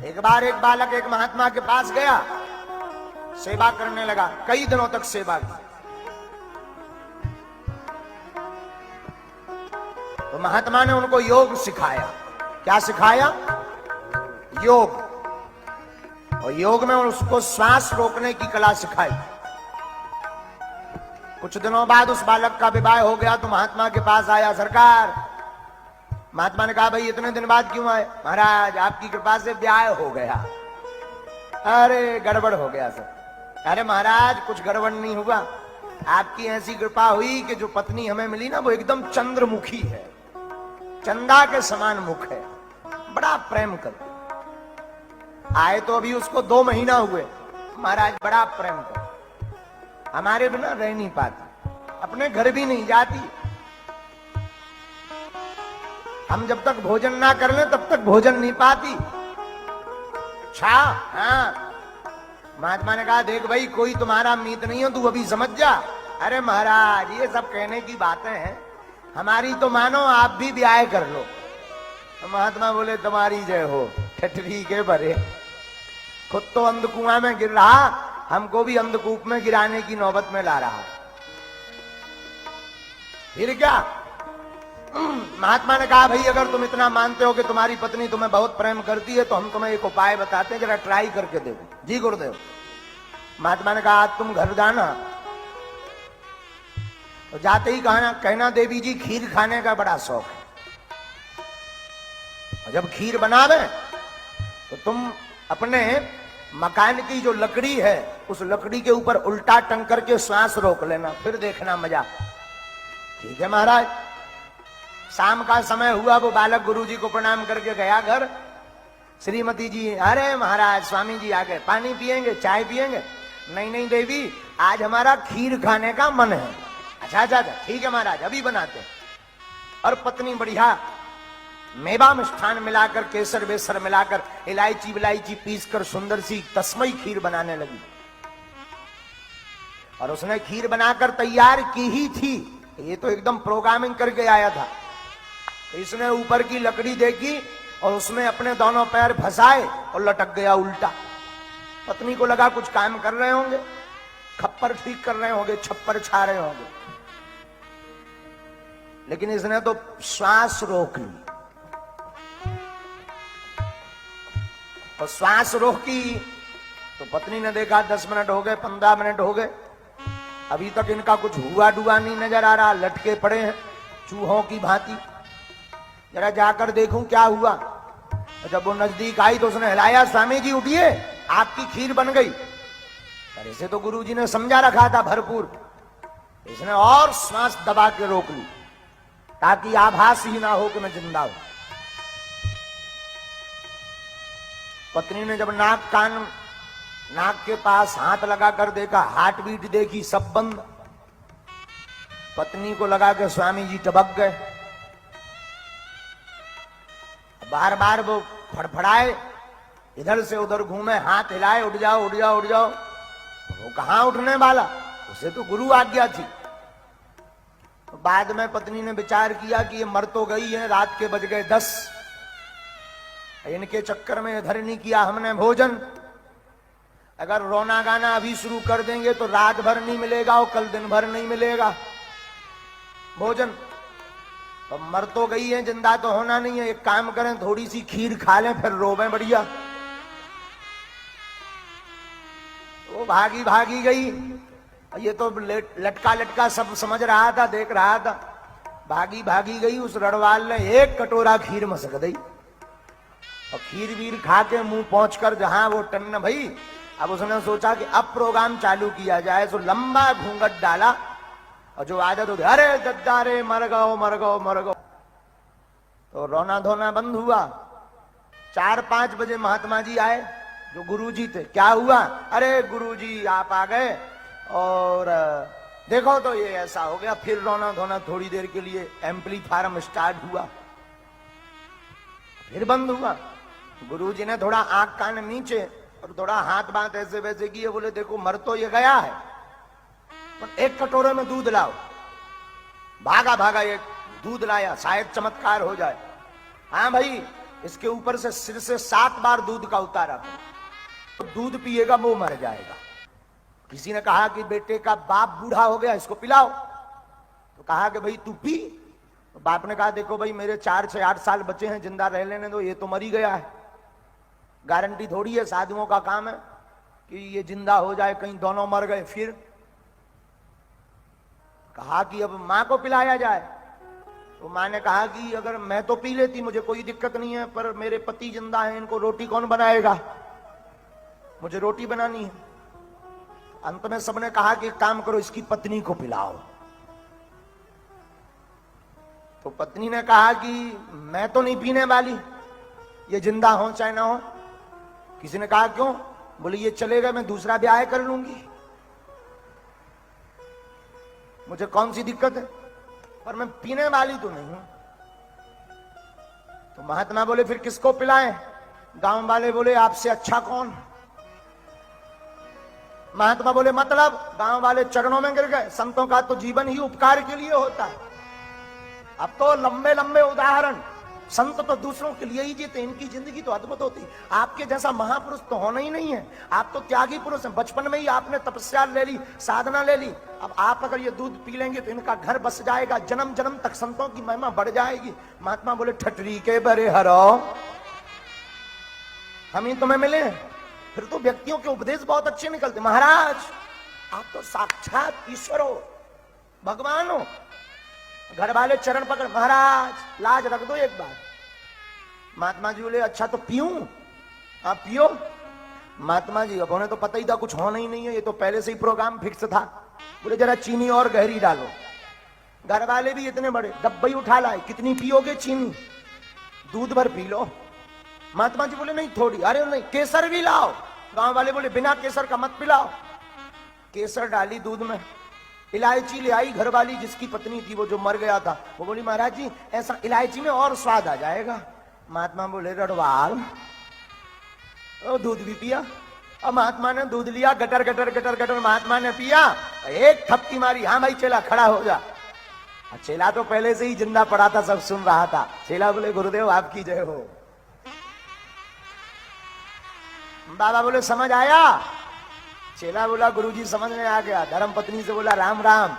एक बार एक बालक एक महात्मा के पास गया, सेवा करने लगा, कई दिनों तक सेवा की। तो महात्मा ने उनको योग सिखाया। क्या सिखाया? योग। और योग में उसको श्वास रोकने की कला सिखाई। कुछ दिनों बाद उस बालक का विवाह हो गया तो महात्मा के पास आया, सरकार। महात्मा ने कहा, भाई इतने दिन बाद क्यों आए? महाराज आपकी कृपा से ब्याह हो गया। अरे गड़बड़ हो गया सर। अरे महाराज कुछ गड़बड़ नहीं हुआ, आपकी ऐसी कृपा हुई कि जो पत्नी हमें मिली ना वो एकदम चंद्रमुखी है, चंदा के समान मुख है, बड़ा प्रेम करती। आए तो अभी उसको 2 महीना हुए, महाराज बड़ा प्रेम कर, हमारे बिना रह नहीं पाती, अपने घर भी नहीं जाती, हम जब तक भोजन ना कर लें तब तक भोजन नहीं पाती। अच्छा हाँ। महात्मा ने कहा, देख भाई कोई तुम्हारा मीत नहीं हो, तू अभी समझ जा। अरे महाराज ये सब कहने की बातें हैं, हमारी तो मानो, आप भी ब्याह कर लो। तो महात्मा बोले, तुम्हारी जय हो, ठठरी के भरे। खुद तो अंधकुआं में गिर रहा, हमको भी अंधकूप में गिराने की नौबत में ला रहा। फिर क्या? महात्मा ने कहा, भाई अगर तुम इतना मानते हो कि तुम्हारी पत्नी तुम्हें बहुत प्रेम करती है तो हम तुम्हें एक उपाय बताते हैं, जरा ट्राई करके देखो। जी गुरुदेव। महात्मा ने कहा, आज तुम घर जाना तो जाते ही कहना देवी जी खीर खाने का बड़ा शौक है, और जब खीर बनावे तो तुम अपने मकान की जो लकड़ी है उस लकड़ी के ऊपर उल्टा टंग करके श्वास रोक लेना, फिर देखना मजा। ठीक है महाराज। शाम का समय हुआ, वो बालक गुरुजी को प्रणाम करके गया घर। श्रीमती जी, अरे महाराज स्वामी जी आ गए, पानी पिएंगे, चाय पिएंगे? नहीं नहीं देवी, आज हमारा खीर खाने का मन है। अच्छा अच्छा ठीक है महाराज, अभी बनाते। और पत्नी बढ़िया मेवा मिष्ठान मिलाकर, केसर वेसर मिलाकर, इलायची विलायची पीसकर सुंदर सी तस्मई खीर बनाने लगी। और उसने खीर बनाकर तैयार की ही थी, ये तो एकदम प्रोग्रामिंग करके आया था। इसने ऊपर की लकड़ी देखी और उसमें अपने दोनों पैर फंसाए और लटक गया उल्टा। पत्नी को लगा कुछ काम कर रहे होंगे, खप्पर ठीक कर रहे होंगे, छप्पर छा रहे होंगे, लेकिन इसने तो श्वास रोक ली। और श्वास रोकी तो पत्नी ने देखा 10 मिनट हो गए, 15 मिनट हो गए, अभी तक इनका कुछ हुआ डुआ नहीं नजर आ रहा, लटके पड़े हैं चूहों की भांति। जरा जाकर देखूं क्या हुआ। तो जब वो नजदीक आई तो उसने हिलाया, स्वामी जी उठिए, आपकी खीर बन गई। पर इसे तो गुरुजी ने समझा रखा था भरपूर, इसने और श्वास दबा के रोक ली ताकि आभास ही ना हो कि मैं जिंदा हूं। पत्नी ने जब नाक के पास हाथ लगाकर देखा, हार्ट बीट देखी, सब बंद। पत्नी को लगा कि स्वामी जी टपक गए। बार बार वो फड़फड़ाए, इधर से उधर घूमे, हाथ हिलाए, उठ जाओ उठ जाओ उठ जाओ। वो कहां उठने वाला, उसे तो गुरु आज्ञा थी। तो बाद में पत्नी ने विचार किया कि ये मर तो गई है, रात के बज गए 10, इनके चक्कर में इधर नहीं किया हमने भोजन। अगर रोना गाना अभी शुरू कर देंगे तो रात भर नहीं मिलेगा और कल दिन भर नहीं मिलेगा भोजन। तो मर तो गई है, जिंदा तो होना नहीं है। एक काम करें, थोड़ी सी खीर खा लें, फिर रोवें बढ़िया। वो भागी भागी गई। ये तो लटका लटका सब समझ रहा था, देख रहा था। भागी भागी गई, उस रड़वाल ने एक कटोरा खीर मसक दी और खीर वीर खा के मुंह पहुंचकर जहां वो टन्न भई, अब उसने सोचा कि अब प्रोग्राम चालू किया जाए। तो लंबा घूंघट डाला और जो आदत होती, अरे दद्दारे मर गओ मर गओ मर गओ, तो रोना धोना बंद हुआ। 4-5 बजे महात्मा जी आए, जो गुरुजी थे। क्या हुआ? अरे गुरुजी आप आ गए और देखो तो ये ऐसा हो गया। फिर रोना धोना थोड़ी देर के लिए एम्पलीफायरम स्टार्ट हुआ, फिर बंद हुआ। गुरुजी ने थोड़ा आंख कान नीचे और थोड़ा हाथ बात ऐसे वैसे किए, बोले देखो मर तो ये गया है, पर एक कटोरे में दूध लाओ। भागा भागा एक दूध लाया, शायद चमत्कार हो जाए। हाँ भाई, इसके ऊपर से सिर से 7 बार दूध का उतारा तो दूध पिएगा वो मर जाएगा। किसी ने कहा कि बेटे का बाप बूढ़ा हो गया, इसको पिलाओ। तो कहा कि भाई तू पी। तो बाप ने कहा देखो भाई मेरे 4 6 8 साल बचे हैं, जिंदा रह लेने दो, ये तो मर ही गया है, गारंटी थोड़ी है, साधुओं का काम है कि ये जिंदा हो जाए, कहीं दोनों मर गए फिर। कहा कि अब मां को पिलाया जाए। तो मां ने कहा कि अगर मैं तो पी लेती, मुझे कोई दिक्कत नहीं है, पर मेरे पति जिंदा हैं, इनको रोटी कौन बनाएगा, मुझे रोटी बनानी है। अंत में सबने कहा कि एक काम करो, इसकी पत्नी को पिलाओ। तो पत्नी ने कहा कि मैं तो नहीं पीने वाली, ये जिंदा हो चाहे ना हो। किसी ने कहा क्यों? बोले ये चलेगा, मैं दूसरा ब्याह कर लूंगी, मुझे कौन सी दिक्कत है, पर मैं पीने वाली तो नहीं हूं। तो महात्मा बोले फिर किसको पिलाएं? गांव वाले बोले आपसे अच्छा कौन? महात्मा बोले मतलब? गांव वाले चरणों में गिर गए। संतों का तो जीवन ही उपकार के लिए होता है। अब तो लंबे लंबे उदाहरण, संत तो दूसरों के लिए ही जीते, इनकी जिंदगी तो अद्भुत होती। आपके जैसा महापुरुष तो होना ही नहीं है, आप तो त्यागी पुरुष हैं। बचपन में ही आपने तपस्या ले ली, साधना ले ली। अब आप अगर ये दूध पी लेंगे तो इनका घर बस जाएगा, जन्म जन्म तक संतों की महिमा बढ़ जाएगी। महात्मा बोले ठटरी के बरे हरो, हम ही तुम्हें मिले। फिर तो व्यक्तियों के उपदेश बहुत अच्छे निकलते। महाराज आप तो साक्षात ईश्वर हो, भगवान हो। घर वाले चरण पकड़, महाराज लाज रख दो एक बार। महात्मा जी बोले अच्छा तो पीऊं? आप पियो। महात्मा जी अब उन्हें तो पता ही था कुछ होना ही नहीं है, ये तो पहले से ही प्रोग्राम फिक्स था। बोले जरा चीनी और गहरी डालो। घर वाले भी इतने बड़े डब्बे उठा लाए, कितनी पियोगे चीनी? दूध भर पी लो। महात्मा जी बोले नहीं थोड़ी। अरे नहीं केसर भी लाओ। गांव वाले बोले बिना केसर का मत पिलाओ। केसर डाली दूध में, इलायची ले आई घर वाली, जिसकी पत्नी थी वो जो मर गया था। वो बोली महाराज जी ऐसा इलायची में और स्वाद आ जाएगा। महात्मा बोले रड़वाल, दूध भी पिया। अब महात्मा ने दूध लिया, गटर गटर गटर गटर महात्मा ने पिया, एक थपकी मारी, हाँ भाई चेला खड़ा हो जा। चेला तो पहले से ही जिंदा पड़ा था, सब सुन रहा था। चेला बोले गुरुदेव आपकी जय हो। बाबा बोले समझ आया? चेला बोला गुरुजी समझ में आ गया। धर्म पत्नी से बोला राम राम।